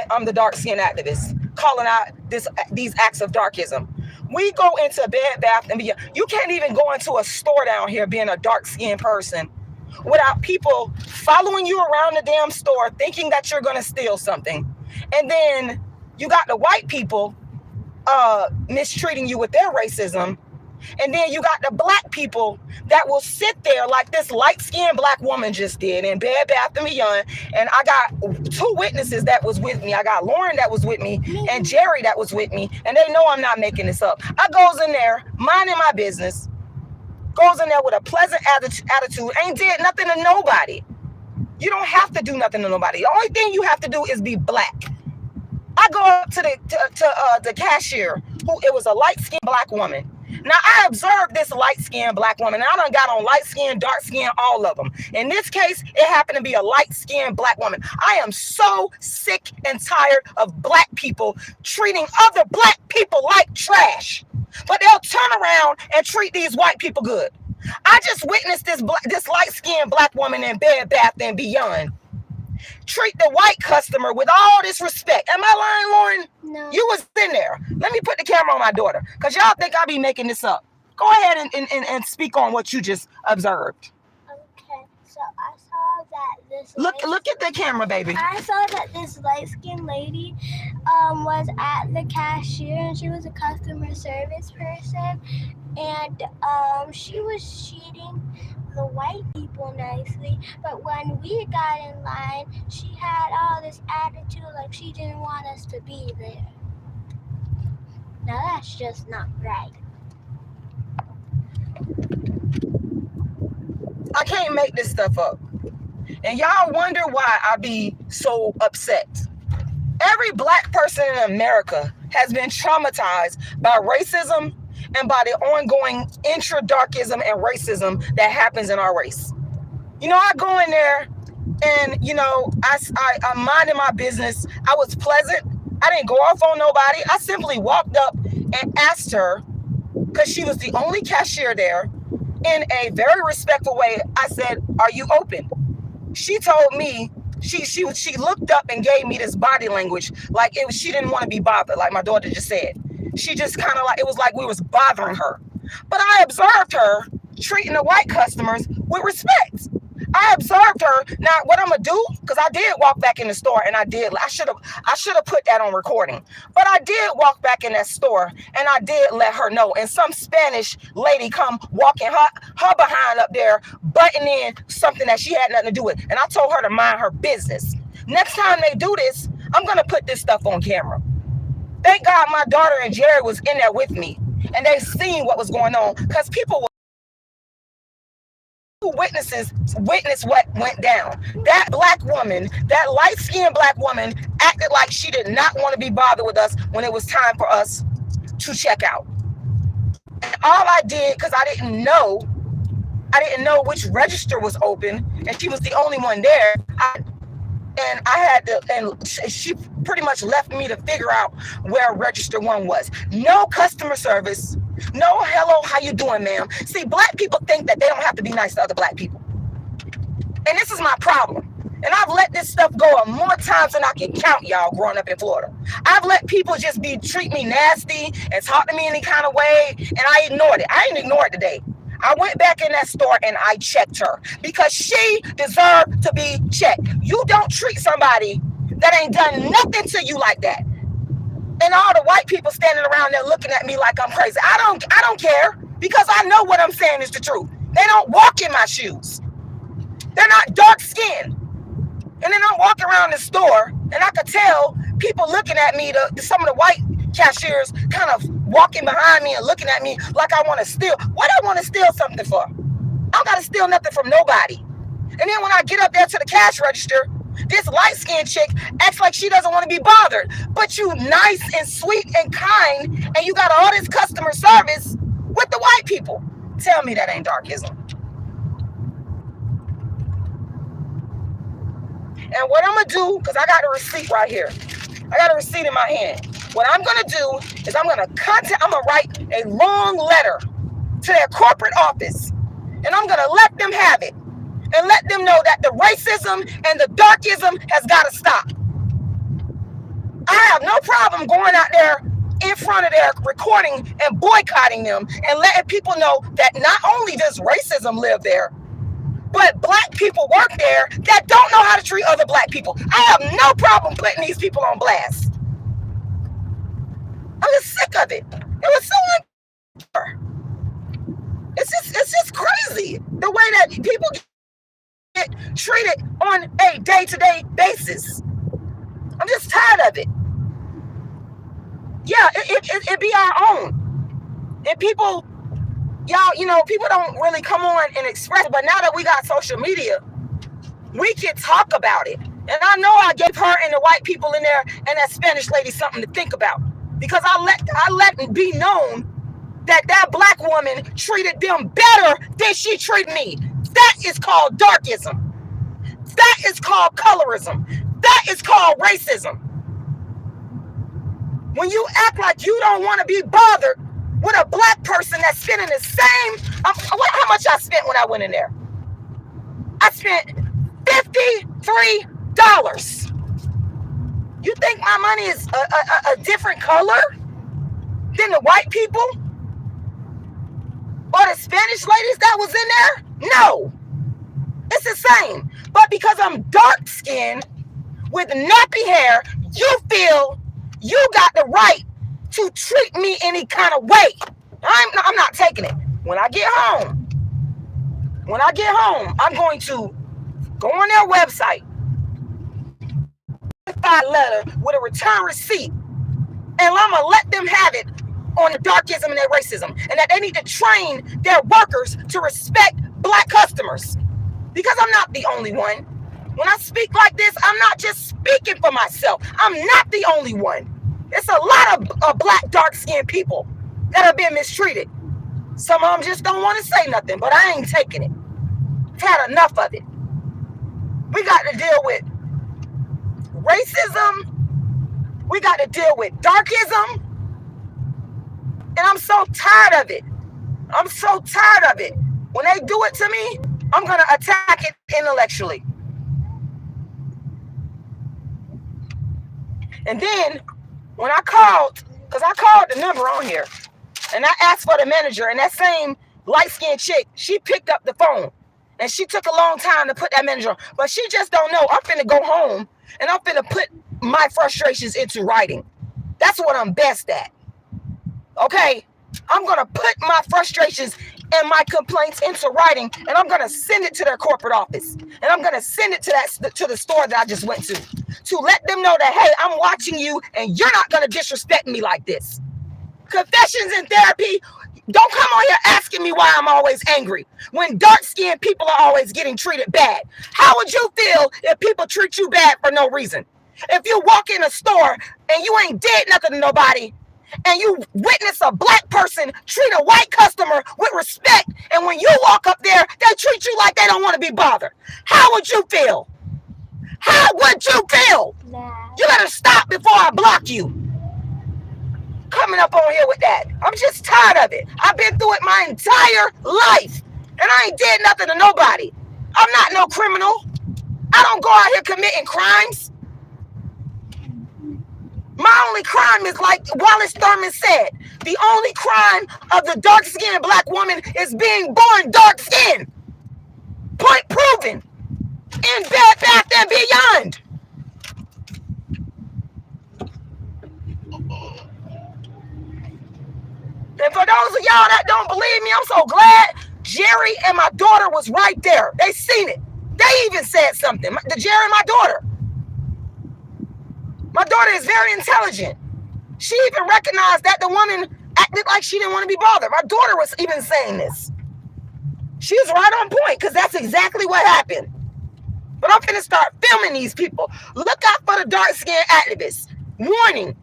I'm the dark-skinned activist calling out these acts of darkism. We go into Bed Bath and Beyond. You can't even go into a store down here being a dark-skinned person without people following you around the damn store thinking that you're going to steal something. And then you got the white people mistreating you with their racism. And then you got the black people that will sit there like this light-skinned black woman just did in Bed Bath & Beyond. And I got 2 witnesses that was with me. I got Lauren that was with me and Jerry that was with me. And they know I'm not making this up. I goes in there, minding my business, goes in there with a pleasant attitude, ain't did nothing to nobody. You don't have to do nothing to nobody. The only thing you have to do is be black. I go up to the cashier, who it was a light-skinned black woman. Now, I observed this light-skinned black woman. I done got on light-skinned, dark-skinned, all of them. In this case, it happened to be a light-skinned black woman. I am so sick and tired of black people treating other black people like trash. But they'll turn around and treat these white people good. I just witnessed this light-skinned black woman in Bed Bath & Beyond treat the white customer with all this respect. Am I lying, Lauren? No. You was in there. Let me put the camera on my daughter, because y'all think I be making this up. Go ahead and speak on what you just observed. Okay, so I saw that this look at the camera, baby. I saw that this light-skinned lady was at the cashier, and she was a customer service person, and she was treating the white people nicely, but when we got in line, she had all this attitude like she didn't want us to be there. Now that's just not right. I can't make this stuff up. And y'all wonder why I be so upset. Every black person in America has been traumatized by racism and by the ongoing intra-darkism and racism that happens in our race. You know, I go in there and, you know, I'm minding my business. I was pleasant. I didn't go off on nobody. I simply walked up and asked her, because she was the only cashier there, in a very respectful way. I said, "Are you open?" She told me, she looked up and gave me this body language like she didn't want to be bothered, like my daughter just said. She just kind of like, it was like we was bothering her. But I observed her treating the white customers with respect. I observed her. Now, what I'm gonna do, because I did walk back in the store, and I should have put that on recording. But I did walk back in that store, and I did let her know. And some Spanish lady come walking her behind up there, butting in something that she had nothing to do with. And I told her to mind her business. Next time they do this, I'm gonna put this stuff on camera. Thank God my daughter and Jerry was in there with me, and they seen what was going on, because people witness what went down. That black woman, that light-skinned black woman, acted like she did not want to be bothered with us when it was time for us to check out. And all I did, because I didn't know which register was open, and she was the only one there. She pretty much left me to figure out where register 1 was. No customer service. No, hello, how you doing, ma'am? See, black people think that they don't have to be nice to other black people. And this is my problem. And I've let this stuff go more times than I can count, y'all, growing up in Florida. I've let people just treat me nasty and talk to me any kind of way, and I ignored it. I didn't ignore it today. I went back in that store and I checked her, because she deserved to be checked. You don't treat somebody that ain't done nothing to you like that. And all the white people standing around there looking at me like I'm crazy. I don't care, because I know what I'm saying is the truth. They don't walk in my shoes. They're not dark skinned. And then I'm walking around the store, and I could tell people looking at me, some of the white cashiers kind of walking behind me and looking at me like I want to steal. What I want to steal something for? I don't got to steal nothing from nobody. And then when I get up there to the cash register, this light-skinned chick acts like she doesn't want to be bothered. But you nice and sweet and kind, and you got all this customer service with the white people. Tell me that ain't darkism. And what I'm going to do, because I got a receipt right here. I got a receipt in my hand. What I'm going to do is I'm going to write a long letter to their corporate office. And I'm going to let them have it. And let them know that the racism and the darkism has got to stop. no problem going out there in front of their recording and boycotting them and letting people know that not only does racism live there, but black people work there that don't know how to treat other black people. I have no problem putting these people on blast. I'm just sick of it. It was so unfair. It's just crazy the way that people get treated on a day-to-day basis. I'm just tired of it. Yeah, it be our own. And people, y'all, you know, people don't really come on and express it, but now that we got social media, we can talk about it. And I know I gave her and the white people in there and that Spanish lady something to think about, because I let it be known that that black woman treated them better than she treated me. That is called darkism. That is called colorism. That is called racism. When you act like you don't want to be bothered with a black person that's spending the same, how much I spent when I went in there? I spent $53. You think my money is a different color than the white people? Or the Spanish ladies that was in there? No. It's the same. But because I'm dark skinned with nappy hair, you feel you got the right to treat me any kind of way. I'm not taking it. When I get home, I'm going to go on their website, a letter with a return receipt, and I'm going to let them have it on the darkism and their racism, and that they need to train their workers to respect black customers. Because I'm not the only one. When I speak like this, I'm not just speaking for myself. I'm not the only one. It's a lot of black, dark-skinned people that have been mistreated. Some of them just don't want to say nothing, but I ain't taking it. I've had enough of it. We got to deal with racism. We got to deal with darkism. And I'm so tired of it. I'm so tired of it. When they do it to me, I'm going to attack it intellectually. And then when I called, because I called the number on here, and I asked for the manager, and that same light-skinned chick, she picked up the phone. And she took a long time to put that manager on. But she just don't know. I'm finna go home, and I'm finna put my frustrations into writing. That's what I'm best at. Okay? I'm going to put my frustrations and my complaints into writing, and I'm going to send it to their corporate office. And I'm going to send it to the store that I just went to let them know that, hey, I'm watching you, and you're not going to disrespect me like this. Confessions in therapy, don't come on here asking me why I'm always angry when dark-skinned people are always getting treated bad. How would you feel if people treat you bad for no reason? If you walk in a store and you ain't did nothing to nobody, and you witness a black person treat a white customer with respect, and when you walk up there, they treat you like they don't want to be bothered. How would you feel? How would you feel? Nah. You better stop before I block you. Coming up on here with that. I'm just tired of it. I've been through it my entire life, and I ain't did nothing to nobody. I'm not no criminal. I don't go out here committing crimes. My only crime is, like Wallace Thurman said, the only crime of the dark-skinned black woman is being born dark-skinned. Point proven. In Bed Bath and Beyond. And for those of y'all that don't believe me, I'm so glad Jerry and my daughter was right there. They seen it. They even said something. Jerry, my daughter. My daughter is very intelligent. She even recognized that the woman acted like she didn't want to be bothered. My daughter was even saying this. She was right on point, because that's exactly what happened. But I'm finna start filming these people. Look out for the dark-skinned activists. Warning.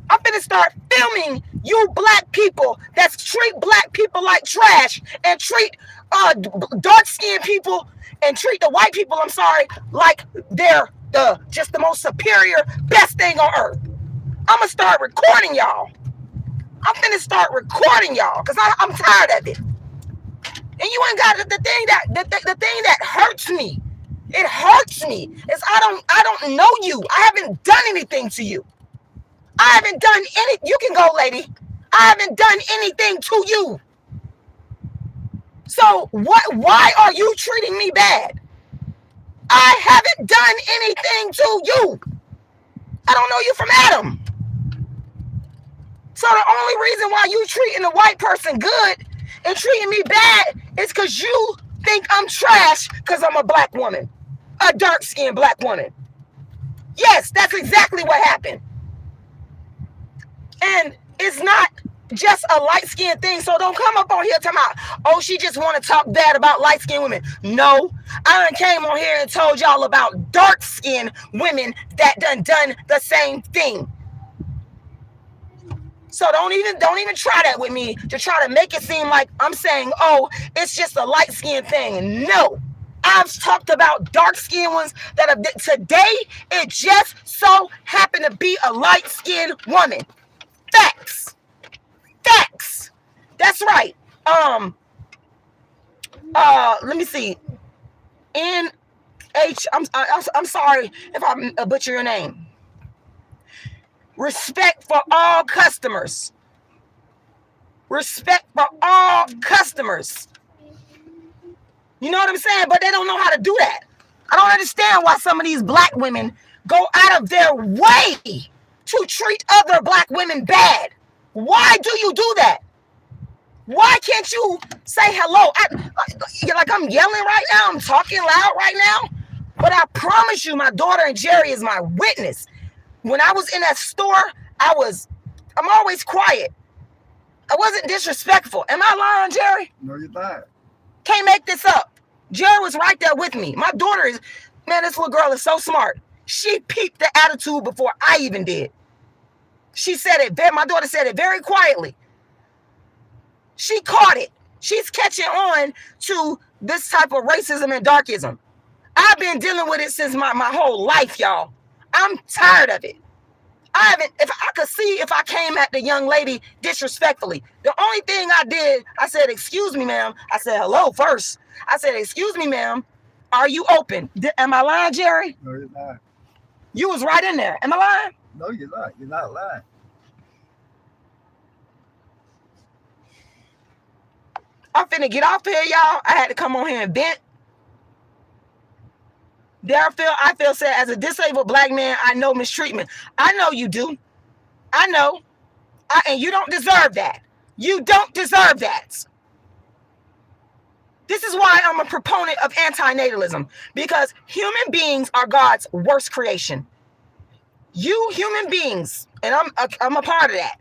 I'm finna start filming you black people that treat black people like trash and treat dark-skinned people and treat the white people, like they're just the most superior, best thing on earth. I'm gonna start recording y'all. I'm finna start recording y'all because I'm tired of it. And you ain't got the thing that hurts me. It hurts me. Is I don't know you. I haven't done anything to you. I haven't done any. You can go, lady. I haven't done anything to you. So what? Why are you treating me bad? I haven't done anything to you. I don't know you from Adam. So the only reason why you treating a white person good and treating me bad is because you think I'm trash because I'm a black woman, a dark-skinned black woman. Yes, that's exactly what happened. And it's not just a light-skinned thing, so don't come up on here talking about, oh, she just want to talk bad about light-skinned women. No, I done came on here and told y'all about dark-skinned women that done the same thing. So don't even try that with me to try to make it seem like I'm saying, oh, it's just a light-skinned thing. No, I've talked about dark-skinned ones that have, today it just so happened to be a light-skinned woman. Facts. That's right. Let me see. I'm sorry if I butcher your name. Respect for all customers. Respect for all customers. You know what I'm saying? But they don't know how to do that. I don't understand why some of these black women go out of their way to treat other black women bad. Why do you do that? Why can't you say hello? Like I'm yelling right now. I'm talking loud right now. But I promise you, my daughter and Jerry is my witness. When I was in that store, I'm always quiet. I wasn't disrespectful. Am I lying, Jerry? No, you're not. Can't make this up. Jerry was right there with me. My daughter is, man, this little girl is so smart. She peeped the attitude before I even did. She said it, my daughter said it very quietly. She caught it. She's catching on to this type of racism and darkism. I've been dealing with it since my whole life, y'all. I'm tired of it. If I could see if I came at the young lady disrespectfully. The only thing I did, I said, excuse me, ma'am. I said, hello first. I said, excuse me, ma'am. Are you open? Am I lying, Jerry? No, you're not. You was right in there. Am I lying? No, you're not. You're not lying. I'm finna get off here, y'all. I had to come on here and vent. I feel sad as a disabled black man. I know mistreatment. I know you do. I know. And you don't deserve that. You don't deserve that. This is why I'm a proponent of antinatalism, because human beings are God's worst creation. You human beings, and I'm a part of that,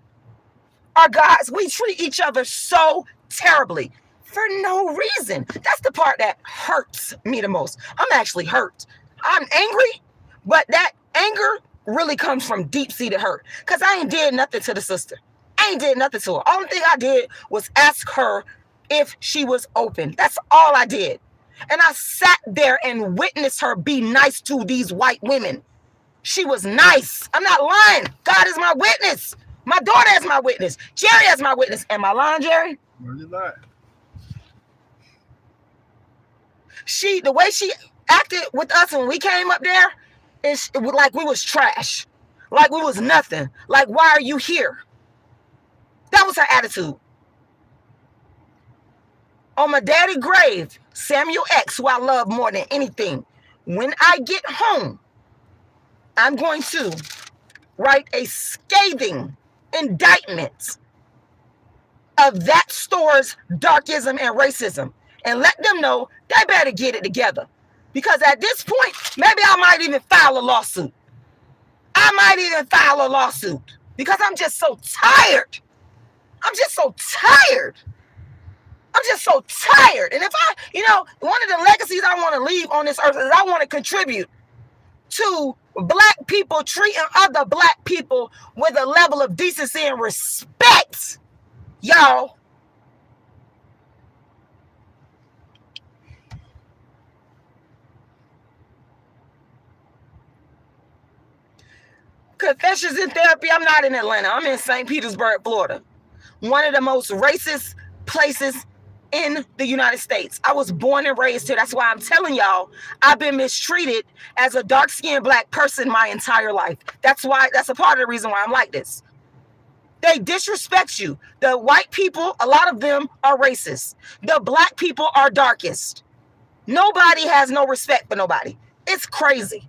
are God's. We treat each other so terribly for no reason. That's the part that hurts me the most. I'm actually hurt. I'm angry, but that anger really comes from deep-seated hurt, because I ain't did nothing to the sister. I ain't did nothing to her. Only thing I did was ask her if she was open. That's all I did. And I sat there and witnessed her be nice to these white women. She was nice. I'm not lying. God is my witness. My daughter is my witness. Jerry is my witness. Am I lying, Jerry? No, you're not. The way she acted with us when we came up there, it was like we was trash. Like we was nothing. Like, why are you here? That was her attitude. On my daddy's grave, Samuel X, who I love more than anything, when I get home, I'm going to write a scathing indictment of that store's darkism and racism, and let them know they better get it together. Because at this point, maybe I might even file a lawsuit. Because I'm just so tired. I'm just so tired. And if one of the legacies I want to leave on this earth is I want to contribute to black people treating other black people with a level of decency and respect, y'all. Confessions in Therapy. I'm not in Atlanta. I'm in St. Petersburg, Florida. One of the most racist places in the United States. I was born and raised here. That's why I'm telling y'all, I've been mistreated as a dark-skinned black person my entire life. That's a part of the reason why I'm like this. They disrespect you. The white people, a lot of them are racist. The black people are darkest. Nobody has no respect for nobody. It's crazy.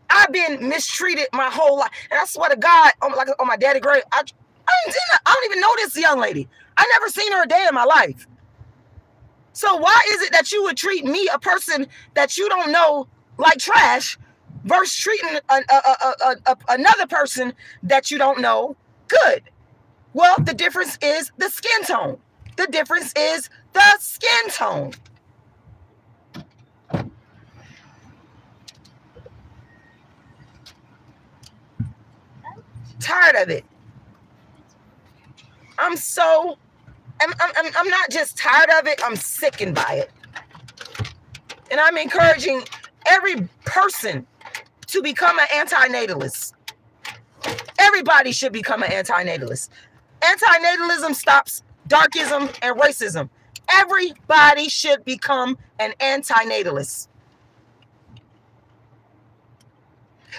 I've been mistreated my whole life. And I swear to God, on my daddy's grave, I don't even know this young lady. I never seen her a day in my life. So why is it that you would treat me, a person that you don't know, like trash, versus treating another person that you don't know good? Well, the difference is the skin tone. The difference is the skin tone. Tired of it. I'm not just tired of it, I'm sickened by it. And I'm encouraging every person to become an anti-natalist. Everybody should become an anti-natalist. Anti-natalism stops darkism and racism. Everybody should become an anti-natalist.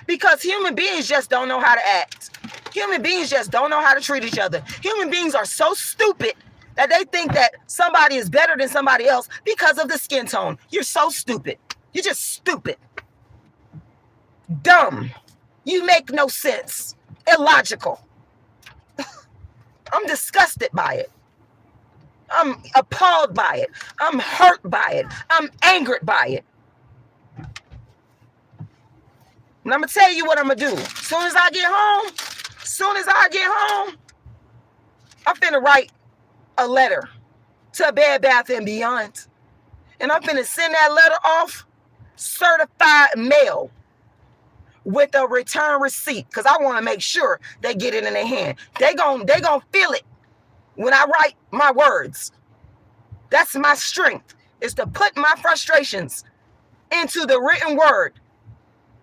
Because human beings just don't know how to act. Human beings just don't know how to treat each other. Human beings are so stupid that they think that somebody is better than somebody else because of the skin tone. You're so stupid. You're just stupid. Dumb. You make no sense. Illogical. I'm disgusted by it. I'm appalled by it. I'm hurt by it. I'm angered by it. And I'm going to tell you what I'm going to do. As soon as I get home, I'm finna write a letter to Bed Bath & Beyond. And I'm finna send that letter off certified mail with a return receipt, because I want to make sure they get it in their hand. They gon' feel it when I write my words. That's my strength, is to put my frustrations into the written word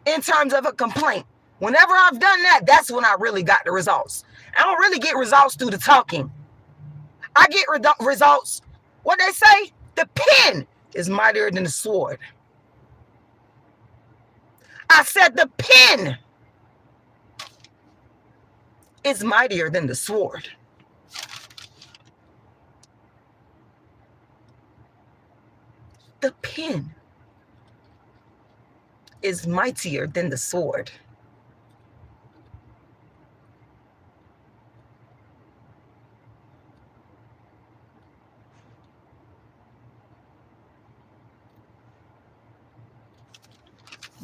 in terms of a complaint. Whenever I've done that, that's when I really got the results. I don't really get results through the talking. I get results, what they say, the pen is mightier than the sword. I said the pen is mightier than the sword. The pen is mightier than the sword.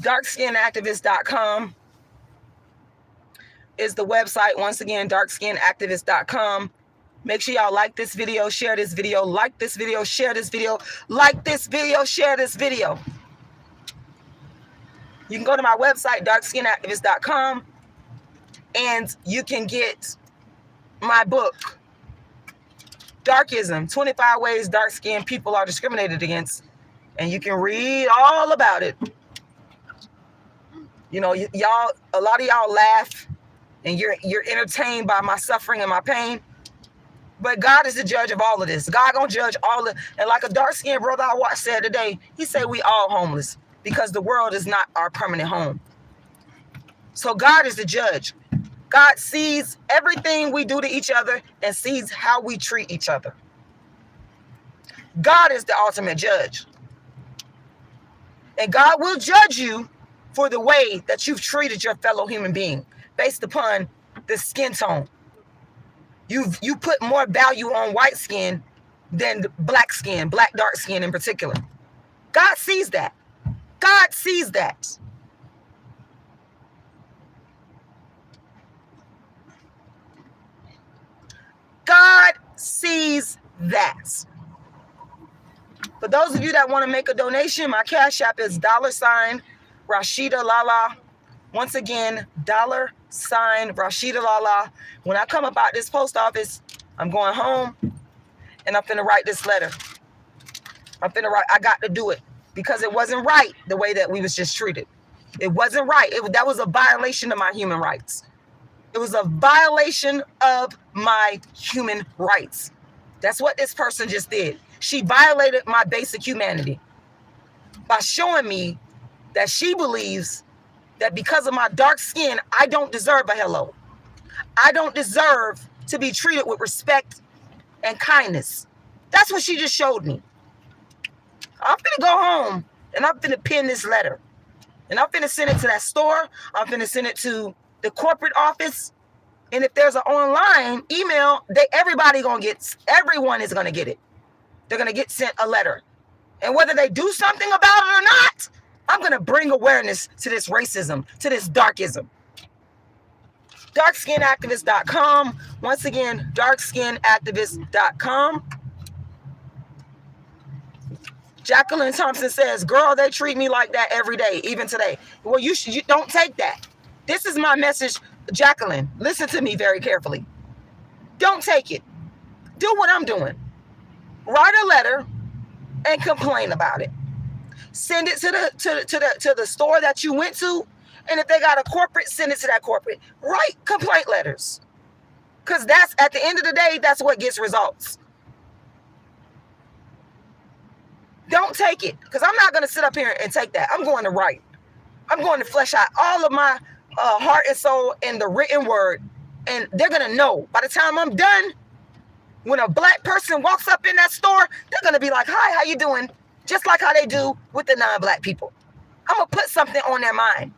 darkskinactivist.com is the website. Once again, darkskinactivist.com. Make sure y'all like this video, share this video, like this video, share this video, like this video, share this video. You can go to my website, darkskinactivist.com, and you can get my book, Darkism, 25 Ways Dark-Skinned People Are Discriminated Against, and you can read all about it. You know, y'all, a lot of y'all laugh and you're entertained by my suffering and my pain. But God is the judge of all of this. God gonna judge all of, and like a dark-skinned brother I watched said today, he said we all homeless because the world is not our permanent home. So God is the judge. God sees everything we do to each other and sees how we treat each other. God is the ultimate judge. And God will judge you for the way that you've treated your fellow human being based upon the skin tone. You put more value on white skin than black skin, black dark skin in particular. God sees that. God sees that. God sees that. For those of you that want to make a donation, my Cash App is $rashidalala. Once again, $rashidalala. When I come up out this post office, I'm going home and I'm finna write this letter. I got to do it because it wasn't right the way that we was just treated. It wasn't right. That was a violation of my human rights. It was a violation of my human rights. That's what this person just did. She violated my basic humanity by showing me that she believes that because of my dark skin, I don't deserve a hello. I don't deserve to be treated with respect and kindness. That's what she just showed me. I'm finna go home and I'm finna pin this letter. And I'm finna send it to that store. I'm finna send it to the corporate office. And if there's an online email, everyone is gonna get it. They're gonna get sent a letter. And whether they do something about it or not, I'm gonna bring awareness to this racism, to this darkism. darkskinactivist.com. Once again, darkskinactivist.com. Jacqueline Thompson says, girl, they treat me like that every day, even today. Well, you don't take that. This is my message, Jacqueline. Listen to me very carefully. Don't take it. Do what I'm doing. Write a letter and complain about it. Send it to the store that you went to, and if they got a corporate, send it to that corporate. Write complaint letters, because that's, at the end of the day, that's what gets results. Don't take it, because I'm not going to sit up here and take that. I'm going to write. I'm going to flesh out all of my heart and soul in the written word, and they're going to know by the time I'm done. When a black person walks up in that store, they're going to be like, hi, how you doing? Just like how they do with the non-black people. I'm going to put something on their mind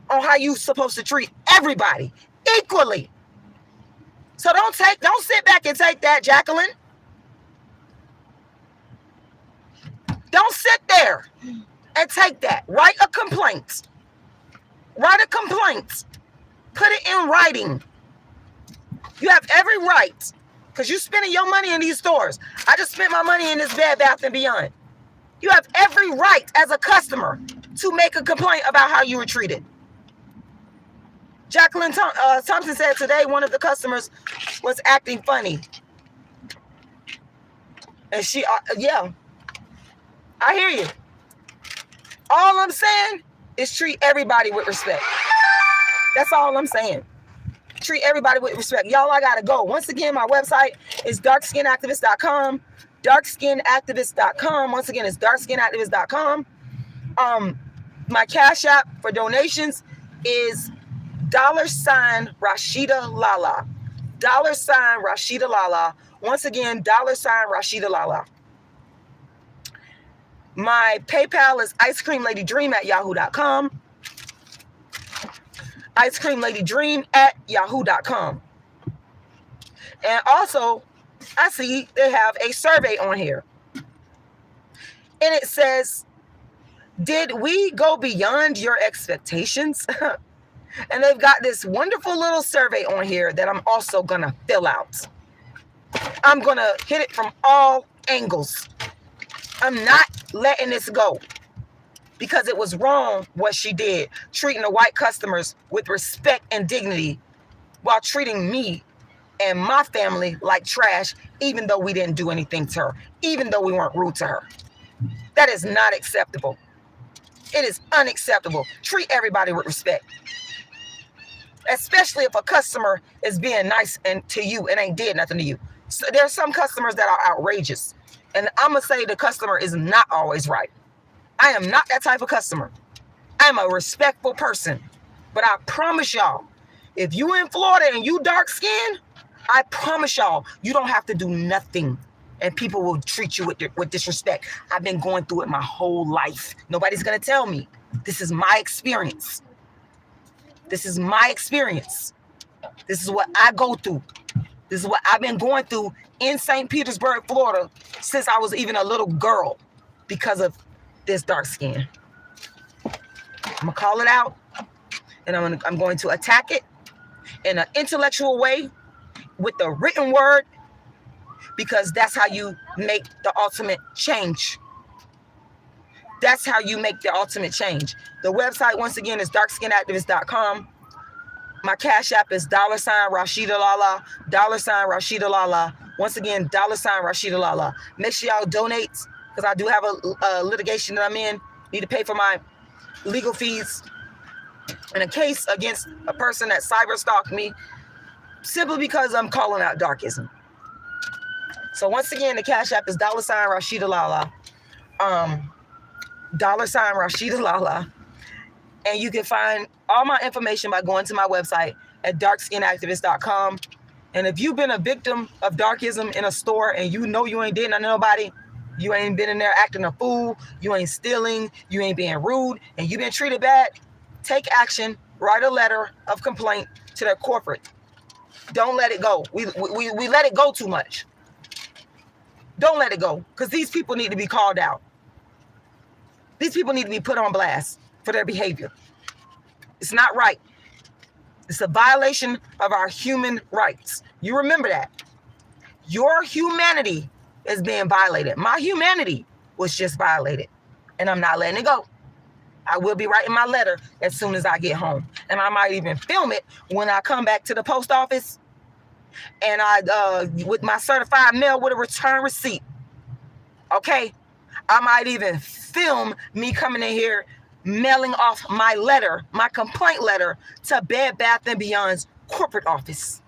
on how you supposed to treat everybody equally. So don't sit back and take that, Jacqueline. Don't sit there and take that. Write a complaint. Write a complaint. Put it in writing. You have every right, because you're spending your money in these stores. I just spent my money in this Bed Bath & Beyond. You have every right as a customer to make a complaint about how you were treated. Jacqueline Thompson said today one of the customers was acting funny. And she, yeah, I hear you. All I'm saying is treat everybody with respect. That's all I'm saying. Treat everybody with respect. Y'all, I gotta go. Once again, my website is darkskinactivist.com. darkskinactivist.com. Once again, it's darkskinactivist.com. My Cash App for donations is $RashidaLala. $RashidaLala. Once again, $RashidaLala. My PayPal is icecreamladydream@yahoo.com. icecreamladydream@yahoo.com. And also, I see they have a survey on here. And it says, did we go beyond your expectations? And they've got this wonderful little survey on here that I'm also going to fill out. I'm going to hit it from all angles. I'm not letting this go, because it was wrong what she did, treating the white customers with respect and dignity while treating me and my family like trash, even though we didn't do anything to her, even though we weren't rude to her. That is not acceptable. It is unacceptable. Treat everybody with respect, especially if a customer is being nice and to you and ain't did nothing to you. So there are some customers that are outrageous, and I'm gonna say the customer is not always right. I am not that type of customer. I'm a respectful person, but I promise y'all, if you in Florida and you dark skinned, I promise y'all, you don't have to do nothing, and people will treat you with disrespect. I've been going through it my whole life. Nobody's gonna tell me. This is my experience. This is my experience. This is what I go through. This is what I've been going through in St. Petersburg, Florida, since I was even a little girl, because of this dark skin. I'm gonna call it out, and I'm going to attack it in an intellectual way with the written word, because that's how you make the ultimate change. That's how you make the ultimate change. The website, once again, is darkskinactivist.com. My Cash App is $RashidaLala, $RashidaLala. Once again, $RashidaLala. Make sure y'all donate, because I do have a litigation that I'm in. Need to pay for my legal fees in a case against a person that cyber stalked me, simply because I'm calling out darkism. So once again, the Cash App is $Rashidalala. $Rashidalala. And you can find all my information by going to my website at darkskinactivist.com. And if you've been a victim of darkism in a store and you know you ain't did nothing to nobody, you ain't been in there acting a fool, you ain't stealing, you ain't being rude, and you've been treated bad, take action, write a letter of complaint to their corporate. Don't let it go. We let it go too much. Don't let it go, because these people need to be called out. These people need to be put on blast for their behavior. It's not right. It's a violation of our human rights. You remember that. Your humanity is being violated. My humanity was just violated, and I'm not letting it go. I will be writing my letter as soon as I get home, and I might even film it when I come back to the post office, and I with my certified mail with a return receipt. Okay, I might even film me coming in here mailing off my letter, my complaint letter, to Bed Bath & Beyond's corporate office.